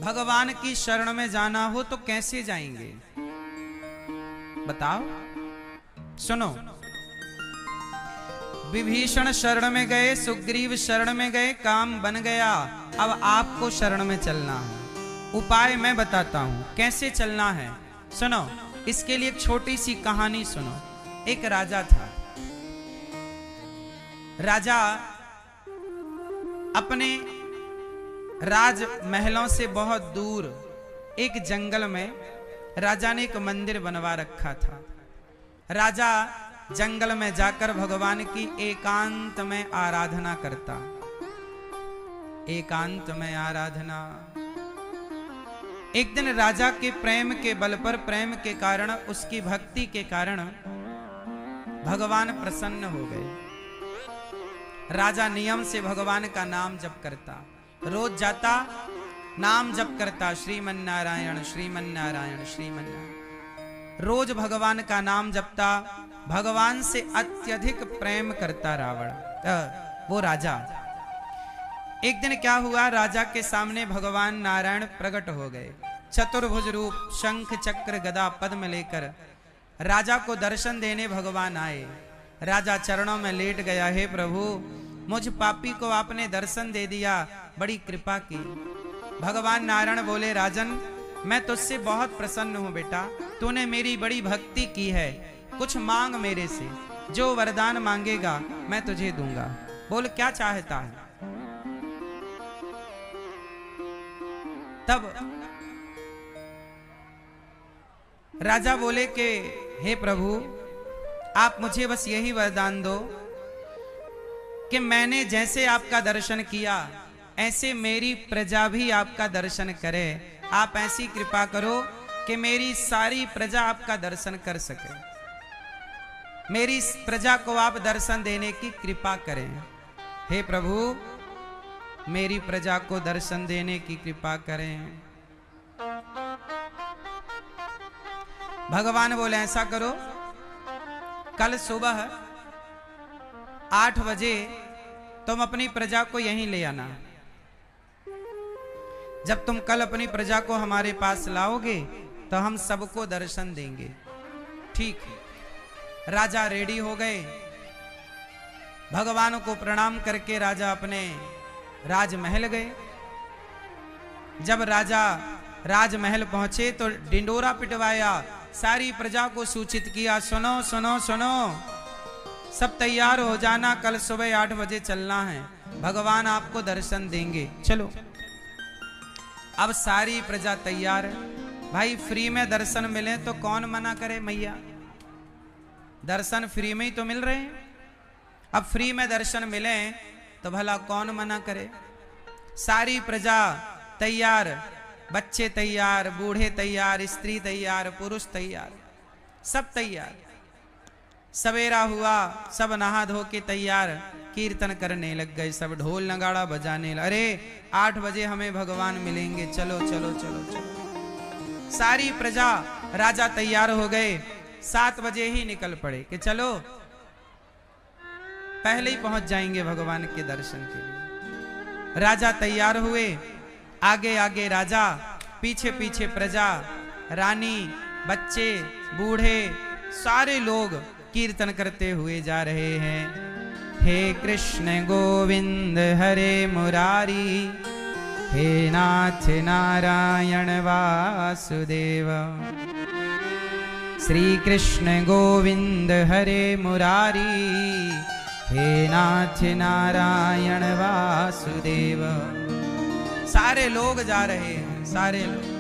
भगवान की शरण में जाना हो तो कैसे जाएंगे बताओ। सुनो, विभीषण शरण में गए, सुग्रीव शरण में गए, काम बन गया। अब आपको शरण में चलना है। उपाय मैं बताता हूं कैसे चलना है। सुनो, इसके लिए एक छोटी सी कहानी सुनो। एक राजा था। राजा अपने राज महलों से बहुत दूर एक जंगल में राजा ने एक मंदिर बनवा रखा था। राजा जंगल में जाकर भगवान की एकांत में आराधना करता। एकांत में आराधना। एक दिन राजा के प्रेम के बल पर, प्रेम के कारण, उसकी भक्ति के कारण भगवान प्रसन्न हो गए। राजा नियम से भगवान का नाम जप करता। रोज जाता, नाम जप करता, श्रीमन नारायण श्रीमन नारायण श्रीमन नारायण। रोज भगवान का नाम जपता। भगवान से अत्यधिक प्रेम करता रावण, वो राजा। एक दिन क्या हुआ, राजा के सामने भगवान नारायण प्रकट हो गए। चतुर्भुज रूप, शंख चक्र गदा पद्म लेकर राजा को दर्शन देने भगवान आए। राजा चरणों में लेट गया। हे प्रभु, मुझ पापी को आपने दर्शन दे दिया, बड़ी कृपा की। भगवान नारायण बोले, राजन मैं तुझसे बहुत प्रसन्न हूं बेटा, तूने मेरी बड़ी भक्ति की है। कुछ मांग मेरे से, जो वरदान मांगेगा मैं तुझे दूंगा। बोल क्या चाहता है। तब राजा बोले कि हे प्रभु, आप मुझे बस यही वरदान दो कि मैंने जैसे आपका दर्शन किया ऐसे मेरी प्रजा भी आपका दर्शन करे। आप ऐसी कृपा करो कि मेरी सारी प्रजा आपका दर्शन कर सके। मेरी प्रजा को आप दर्शन देने की कृपा करें। हे प्रभु, मेरी प्रजा को दर्शन देने की कृपा करें। भगवान बोले ऐसा करो, कल सुबह 8 बजे तुम अपनी प्रजा को यहीं ले आना। जब तुम कल अपनी प्रजा को हमारे पास लाओगे तो हम सबको दर्शन देंगे। ठीक है। राजा रेडी हो गए। भगवान को प्रणाम करके राजा अपने राजमहल गए। जब राजा राजमहल पहुंचे तो डिंडोरा पिटवाया, सारी प्रजा को सूचित किया, सुनो सुनो सुनो, सब तैयार हो जाना, कल सुबह 8 बजे चलना है, भगवान आपको दर्शन देंगे, चलो। अब सारी प्रजा तैयार है। भाई फ्री में दर्शन मिले तो कौन मना करे मैया। दर्शन फ्री में ही तो मिल रहे हैं। अब फ्री में दर्शन मिले तो भला कौन मना करे। सारी प्रजा तैयार, बच्चे तैयार, बूढ़े तैयार, स्त्री तैयार, पुरुष तैयार, सब तैयार। सवेरा हुआ, सब नहा धो के तैयार, कीर्तन करने लग गए, सब ढोल नगाड़ा बजाने लगे। अरे 8 बजे हमें भगवान मिलेंगे, चलो चलो चलो चलो। सारी प्रजा, राजा तैयार हो गए। 7 बजे ही निकल पड़े कि चलो पहले ही पहुंच जाएंगे भगवान के दर्शन के लिए। राजा तैयार हुए, आगे आगे राजा, पीछे पीछे प्रजा, रानी, बच्चे, बूढ़े, सारे लोग कीर्तन करते हुए जा रहे हैं। हे कृष्ण गोविंद हरे मुरारी, हे नाथ नारायण वासुदेव। श्री कृष्ण गोविंद हरे मुरारी, हे नाथ नारायण वासुदेव। सारे लोग जा रहे हैं, सारे लोग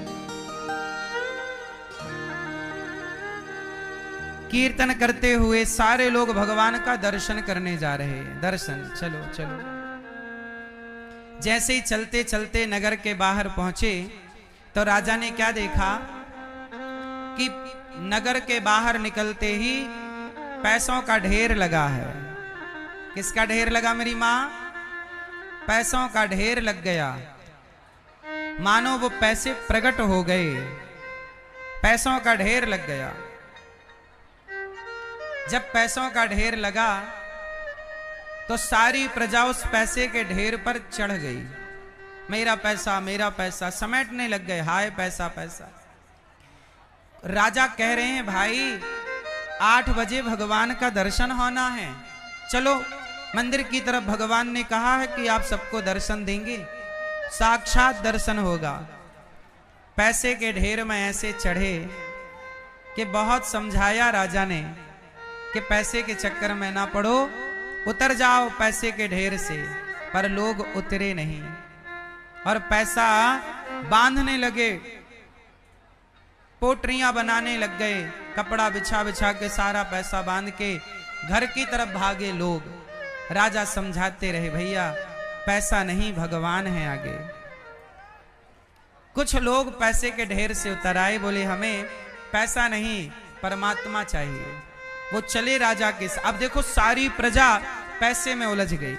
कीर्तन करते हुए सारे लोग भगवान का दर्शन करने जा रहे हैं। दर्शन, चलो चलो। जैसे ही चलते चलते नगर के बाहर पहुंचे तो राजा ने क्या देखा कि नगर के बाहर निकलते ही पैसों का ढेर लगा है। किसका ढेर लगा मेरी माँ? पैसों का ढेर लग गया। मानो वो पैसे प्रकट हो गए, पैसों का ढेर लग गया। जब पैसों का ढेर लगा तो सारी प्रजा उस पैसे के ढेर पर चढ़ गई। मेरा पैसा समेटने लग गए। हाय पैसा पैसा। राजा कह रहे हैं भाई 8 बजे भगवान का दर्शन होना है, चलो मंदिर की तरफ। भगवान ने कहा है कि आप सबको दर्शन देंगे, साक्षात दर्शन होगा। पैसे के ढेर में ऐसे चढ़े कि बहुत समझाया राजा ने कि पैसे के चक्कर में ना पड़ो, उतर जाओ पैसे के ढेर से, पर लोग उतरे नहीं और पैसा बांधने लगे, पोटरियां बनाने लग गए, कपड़ा बिछा बिछा के सारा पैसा बांध के घर की तरफ भागे लोग। राजा समझाते रहे भैया पैसा नहीं भगवान है आगे। कुछ लोग पैसे के ढेर से उतर आए, बोले हमें पैसा नहीं परमात्मा चाहिए। वो चले राजा के साथ। अब देखो सारी प्रजा पैसे में उलझ गई,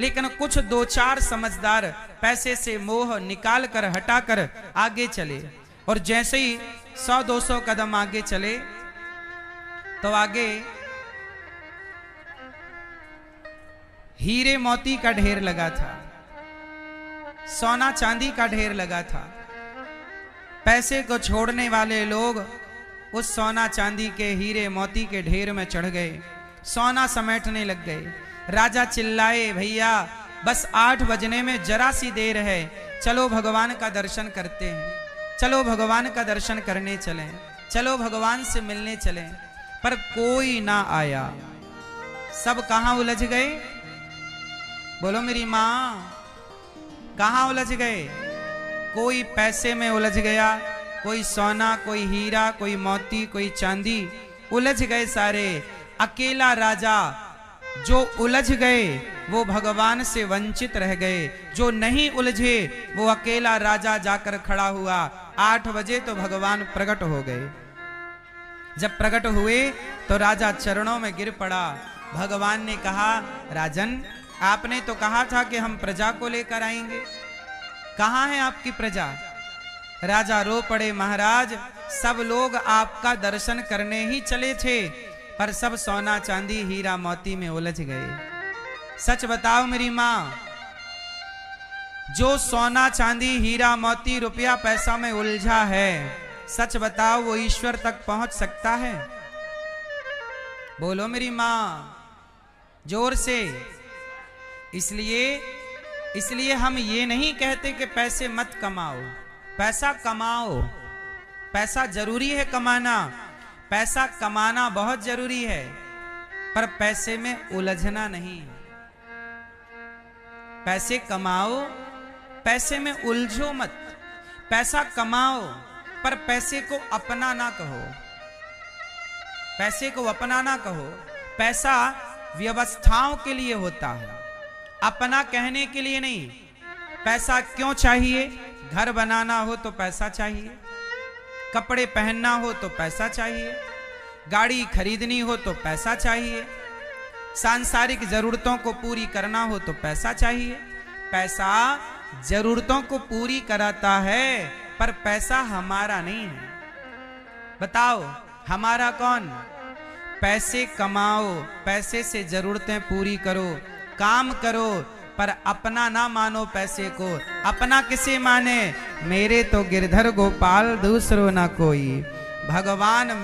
लेकिन कुछ 2-4 समझदार पैसे से मोह निकाल कर हटा कर आगे चले। और जैसे ही 100-200 कदम आगे चले तो आगे हीरे मोती का ढेर लगा था, सोना चांदी का ढेर लगा था। पैसे को छोड़ने वाले लोग उस सोना चांदी के हीरे मोती के ढेर में चढ़ गए, सोना समेटने लग गए। राजा चिल्लाए भैया बस 8 बजने में जरा सी देर है, चलो भगवान का दर्शन करते हैं, चलो भगवान का दर्शन करने चलें, चलो भगवान से मिलने चलें। पर कोई ना आया, सब कहां उलझ गए? बोलो मेरी मां, कहां उलझ गए? कोई पैसे में उलझ गया, कोई सोना, कोई हीरा, कोई मोती, कोई चांदी, उलझ गए सारे। अकेला राजा जो उलझ गए वो भगवान से वंचित रह गए, जो नहीं उलझे वो अकेला राजा जाकर खड़ा हुआ। 8 बजे तो भगवान प्रकट हो गए। जब प्रकट हुए तो राजा चरणों में गिर पड़ा। भगवान ने कहा राजन आपने तो कहा था कि हम प्रजा को लेकर आएंगे, कहां है आपकी प्रजा? राजा रो पड़े, महाराज सब लोग आपका दर्शन करने ही चले थे, पर सब सोना चांदी हीरा मोती में उलझ गए। सच बताओ मेरी मां, जो सोना चांदी हीरा मोती रुपया पैसा में उलझा है, सच बताओ वो ईश्वर तक पहुंच सकता है? बोलो मेरी मां जोर से। इसलिए हम ये नहीं कहते कि पैसे मत कमाओ, पैसा कमाओ, पैसा जरूरी है कमाना, पैसा कमाना बहुत जरूरी है, पर पैसे में उलझना नहीं। पैसे कमाओ, पैसे में उलझो मत। पैसा कमाओ पर पैसे को अपना ना कहो, पैसे को अपना ना कहो। पैसा व्यवस्थाओं के लिए होता है, अपना कहने के लिए नहीं। पैसा क्यों चाहिए? घर बनाना हो तो पैसा चाहिए, कपड़े पहनना हो तो पैसा चाहिए, गाड़ी खरीदनी हो तो पैसा चाहिए, सांसारिक जरूरतों को पूरी करना हो तो पैसा चाहिए। पैसा जरूरतों को पूरी कराता है, पर पैसा हमारा नहीं है। बताओ हमारा कौन? पैसे कमाओ, पैसे से जरूरतें पूरी करो, काम करो, पर अपना ना मानो पैसे को। अपना किसे माने? मेरे तो गिरधर गोपाल दूसरो ना कोई। भगवान में